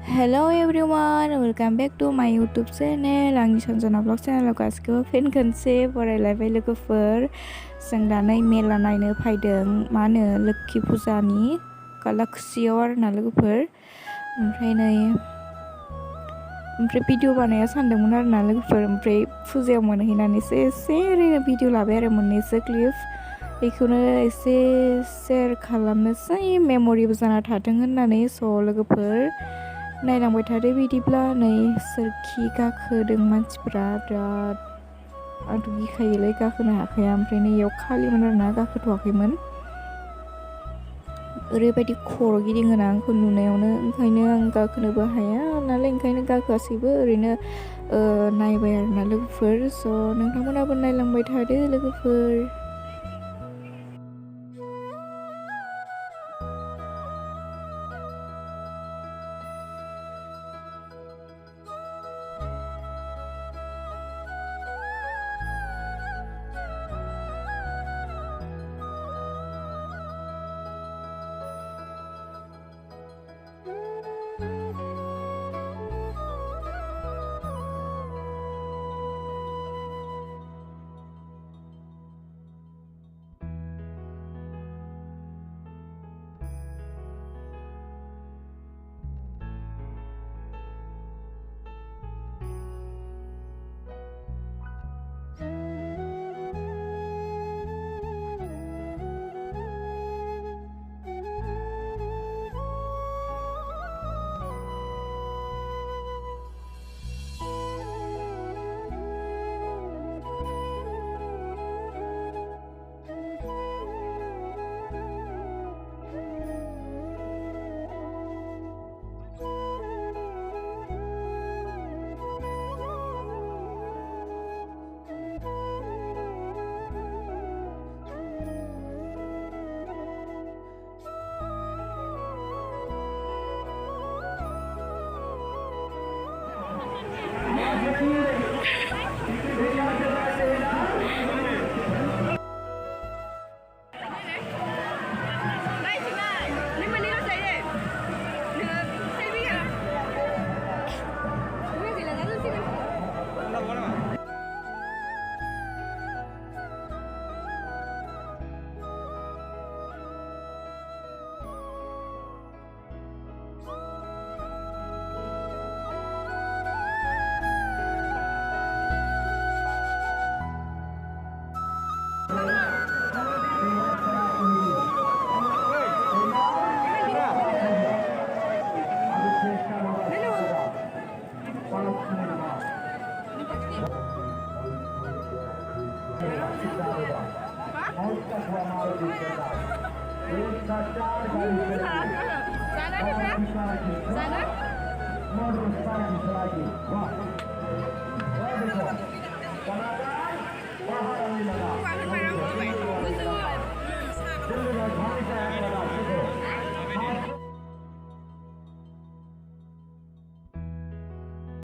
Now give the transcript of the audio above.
Hello everyone, welcome back to my YouTube channel. आंनि सनजना blog चेनेलाव गासिखौबो fin खनसे बरायलायबाय लोगोफोर। जों दा नै मेला नायनो फैदों मा होनो लोक्षि फुजानि कालाक्षीयाव आरोना लोगोफोर। ओमफ्राय भिडिअ बानाया सानदोंमोन आरोना लोगोफोर। ओमफ्राय फुजायाव मोनहैनानैसो एसे ओरैनो भिडिअ लाबाय आरो मोननैसो क्लिप। बेखौनो एसे शेयार खालामनोसै मेम'रिबो जाना थाथों होननानै लोगोफोर नायलांबाय थादो बिदिब्ला नै सोरखि गाखोदों मानसिफ्रा बिराद आंथ' गिखायोलै गाखोनो हाखाया। ओमफ्राय नै इयाव खालिमोन आरोना गाखोथ'वाखैमोन। ओरैबायदि खर' गिदिङोना आंखौ नुनायावनो, ओंखायनो आं गाखोनोबो हाया नालाय ओंखायनो गाखोआसैबो ओरैनो नायबाय आरोना लोगोफोर। नोंथांमोनाबो नायलांबाय थादो लोगोफोर।